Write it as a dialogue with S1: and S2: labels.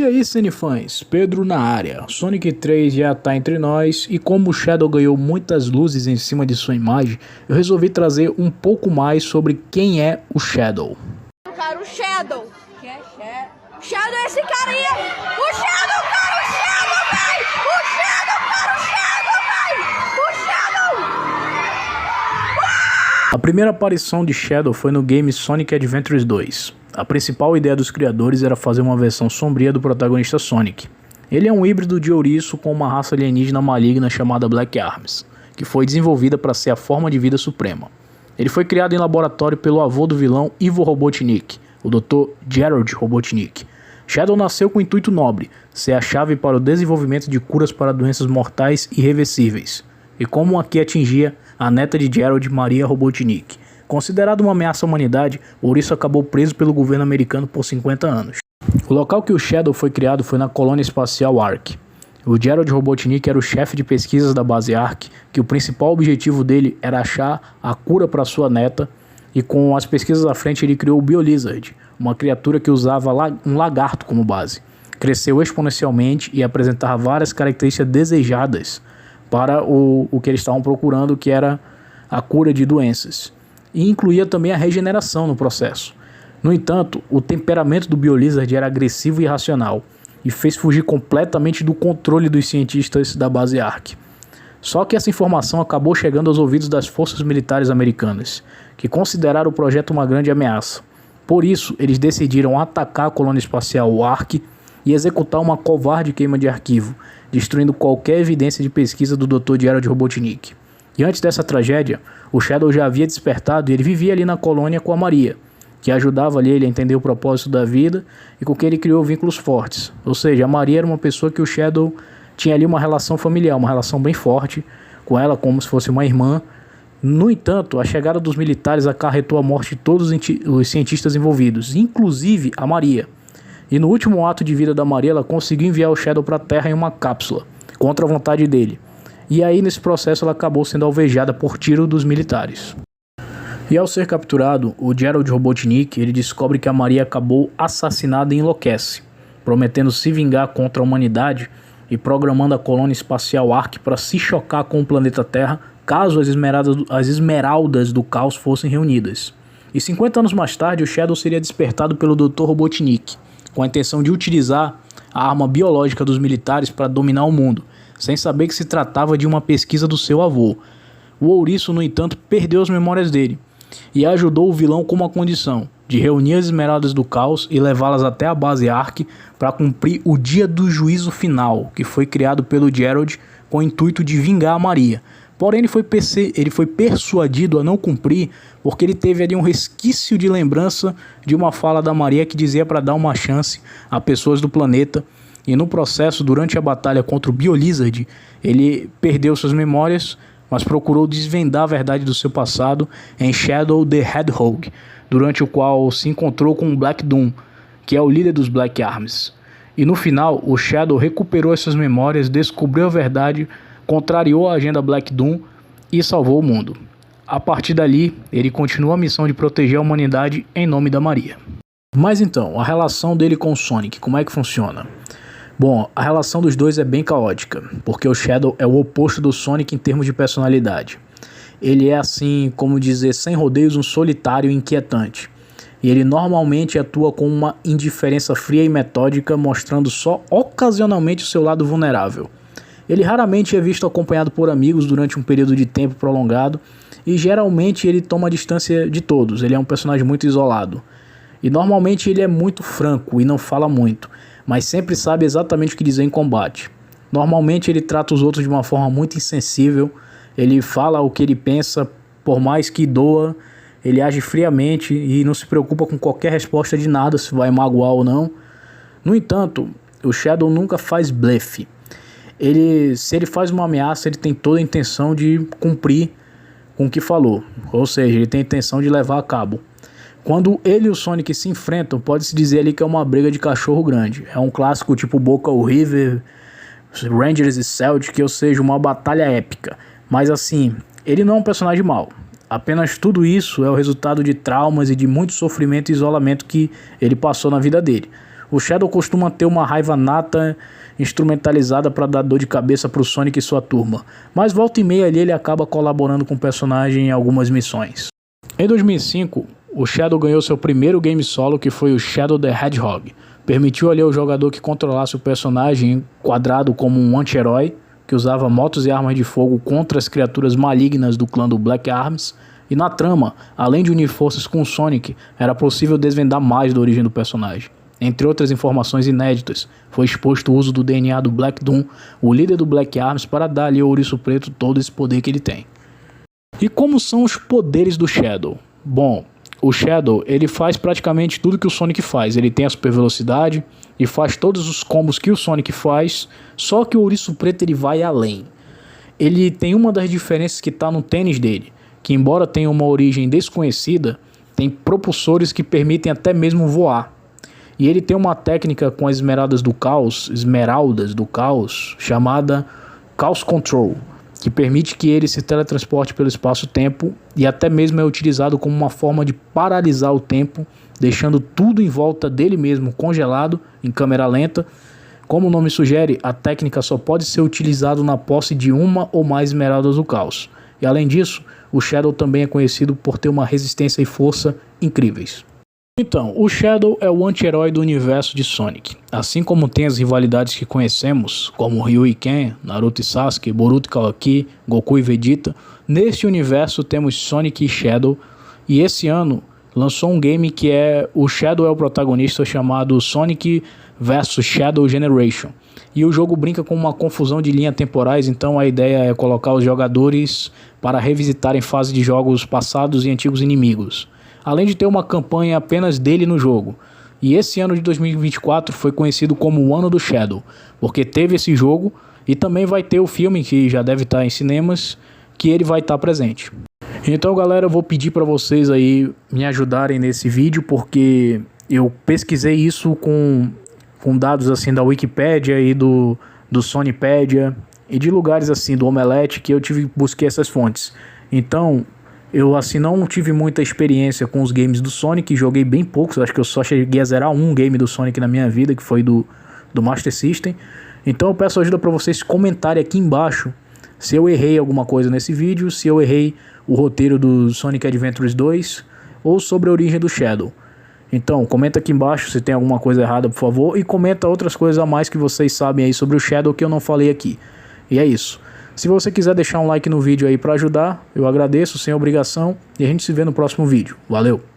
S1: E aí, cinefãs, Pedro na área. Sonic 3 já tá entre nós e como o Shadow ganhou muitas luzes em cima de sua imagem, eu resolvi trazer um pouco mais sobre quem é o Shadow.
S2: Cara, o Shadow. Quem é Shadow? Shadow é esse cara aí. O Shadow, cara, o Shadow, véi! O Shadow, cara, o Shadow, véi! O Shadow!
S1: A primeira aparição de Shadow foi no game Sonic Adventures 2. A principal ideia dos criadores era fazer uma versão sombria do protagonista Sonic. Ele é um híbrido de ouriço com uma raça alienígena maligna chamada Black Arms, que foi desenvolvida para ser a forma de vida suprema. Ele foi criado em laboratório pelo avô do vilão Ivo Robotnik, o Dr. Gerald Robotnik. Shadow nasceu com um intuito nobre, ser a chave para o desenvolvimento de curas para doenças mortais irreversíveis. E como aqui atingia a neta de Gerald, Maria Robotnik. Considerado uma ameaça à humanidade, o ouriço acabou preso pelo governo americano por 50 anos. O local que o Shadow foi criado foi na colônia espacial Ark. O Gerald Robotnik era o chefe de pesquisas da base Ark, que o principal objetivo dele era achar a cura para sua neta, e com as pesquisas à frente ele criou o BioLizard, uma criatura que usava um lagarto como base. Cresceu exponencialmente e apresentava várias características desejadas para o que eles estavam procurando, que era a cura de doenças. E incluía também a regeneração no processo. No entanto, o temperamento do BioLizard era agressivo e irracional, e fez fugir completamente do controle dos cientistas da base Ark. Só que essa informação acabou chegando aos ouvidos das forças militares americanas, que consideraram o projeto uma grande ameaça. Por isso, eles decidiram atacar a colônia espacial Ark e executar uma covarde queima de arquivo, destruindo qualquer evidência de pesquisa do Dr. Gerald Robotnik. E antes dessa tragédia, o Shadow já havia despertado e ele vivia ali na colônia com a Maria, que ajudava ali ele a entender o propósito da vida e com quem ele criou vínculos fortes. Ou seja, a Maria era uma pessoa que o Shadow tinha ali uma relação familiar, uma relação bem forte com ela, como se fosse uma irmã. No entanto, a chegada dos militares acarretou a morte de todos os cientistas envolvidos, inclusive a Maria. E no último ato de vida da Maria, ela conseguiu enviar o Shadow para a Terra em uma cápsula, contra a vontade dele. E aí, nesse processo, ela acabou sendo alvejada por tiro dos militares. E ao ser capturado, o Gerald Robotnik ele descobre que a Maria acabou assassinada e enlouquece, prometendo se vingar contra a humanidade e programando a colônia espacial Ark para se chocar com o planeta Terra caso as esmeraldas do caos fossem reunidas. E 50 anos mais tarde, o Shadow seria despertado pelo Dr. Robotnik, com a intenção de utilizar a arma biológica dos militares para dominar o mundo, sem saber que se tratava de uma pesquisa do seu avô. O ouriço, no entanto, perdeu as memórias dele e ajudou o vilão com uma condição, de reunir as esmeraldas do caos e levá-las até a base Ark para cumprir o dia do juízo final, que foi criado pelo Gerald com o intuito de vingar a Maria. Porém, ele foi persuadido a não cumprir porque ele teve ali um resquício de lembrança de uma fala da Maria que dizia para dar uma chance a pessoas do planeta. E no processo, durante a batalha contra o BioLizard, ele perdeu suas memórias, mas procurou desvendar a verdade do seu passado em Shadow the Hedgehog, durante o qual se encontrou com o Black Doom, que é o líder dos Black Arms. E no final, o Shadow recuperou essas memórias, descobriu a verdade, contrariou a agenda Black Doom e salvou o mundo. A partir dali, ele continua a missão de proteger a humanidade em nome da Maria. Mas então, a relação dele com o Sonic, como é que funciona? Bom, a relação dos dois é bem caótica, porque o Shadow é o oposto do Sonic em termos de personalidade. Ele é assim, como dizer, sem rodeios, um solitário e inquietante. E ele normalmente atua com uma indiferença fria e metódica, mostrando só ocasionalmente o seu lado vulnerável. Ele raramente é visto acompanhado por amigos durante um período de tempo prolongado, e geralmente ele toma distância de todos, ele é um personagem muito isolado. E normalmente ele é muito franco e não fala muito, mas sempre sabe exatamente o que dizer em combate. Normalmente ele trata os outros de uma forma muito insensível, ele fala o que ele pensa, por mais que doa, ele age friamente e não se preocupa com qualquer resposta de nada, se vai magoar ou não. No entanto, o Shadow nunca faz blefe. Se ele faz uma ameaça, ele tem toda a intenção de cumprir com o que falou, ou seja, ele tem a intenção de levar a cabo. Quando ele e o Sonic se enfrentam, pode-se dizer ali que é uma briga de cachorro grande. É um clássico tipo Boca ou River, Rangers e Celtic, ou seja, uma batalha épica. Mas assim, ele não é um personagem mau. Apenas tudo isso é o resultado de traumas e de muito sofrimento e isolamento que ele passou na vida dele. O Shadow costuma ter uma raiva nata instrumentalizada para dar dor de cabeça pro Sonic e sua turma, mas volta e meia ali ele acaba colaborando com o personagem em algumas missões. Em 2005, o Shadow ganhou seu primeiro game solo, que foi o Shadow the Hedgehog. Permitiu ali ao jogador que controlasse o personagem enquadrado como um anti-herói, que usava motos e armas de fogo contra as criaturas malignas do clã do Black Arms. E na trama, além de unir forças com o Sonic, era possível desvendar mais da origem do personagem. Entre outras informações inéditas, foi exposto o uso do DNA do Black Doom, o líder do Black Arms, para dar ali ao Ouriço Preto todo esse poder que ele tem. E como são os poderes do Shadow? Bom, o Shadow, ele faz praticamente tudo que o Sonic faz. Ele tem a super velocidade e faz todos os combos que o Sonic faz, só que o Ouriço Preto ele vai além. Ele tem uma das diferenças que está no tênis dele, que embora tenha uma origem desconhecida, tem propulsores que permitem até mesmo voar. E ele tem uma técnica com as esmeraldas do caos, chamada Chaos Control, que permite que ele se teletransporte pelo espaço-tempo e até mesmo é utilizado como uma forma de paralisar o tempo, deixando tudo em volta dele mesmo congelado em câmera lenta. Como o nome sugere, a técnica só pode ser utilizada na posse de uma ou mais esmeraldas do caos. E além disso, o Shadow também é conhecido por ter uma resistência e força incríveis. Então, o Shadow é o anti-herói do universo de Sonic. Assim como tem as rivalidades que conhecemos, como Ryu e Ken, Naruto e Sasuke, Boruto e Kawaki, Goku e Vegeta, neste universo temos Sonic e Shadow, e esse ano lançou um game que o Shadow é o protagonista, chamado Sonic vs Shadow Generation. E o jogo brinca com uma confusão de linhas temporais, então a ideia é colocar os jogadores para revisitarem fases de jogos passados e antigos inimigos, além de ter uma campanha apenas dele no jogo. E esse ano de 2024 foi conhecido como o ano do Shadow, porque teve esse jogo e também vai ter o filme, que já deve estar em cinemas, que ele vai estar presente. Então galera, eu vou pedir para vocês aí me ajudarem nesse vídeo, porque eu pesquisei isso com dados assim da Wikipédia e do Sonypedia e de lugares assim do Omelete, que eu busquei essas fontes. Então eu assim não tive muita experiência com os games do Sonic, joguei bem poucos, acho que eu só cheguei a zerar um game do Sonic na minha vida, que foi do Master System. Então eu peço ajuda para vocês comentarem aqui embaixo se eu errei alguma coisa nesse vídeo, se eu errei o roteiro do Sonic Adventures 2 ou sobre a origem do Shadow. Então comenta aqui embaixo se tem alguma coisa errada, por favor, e comenta outras coisas a mais que vocês sabem aí sobre o Shadow que eu não falei aqui. E é isso. Se você quiser deixar um like no vídeo aí para ajudar, eu agradeço, sem obrigação, e a gente se vê no próximo vídeo. Valeu!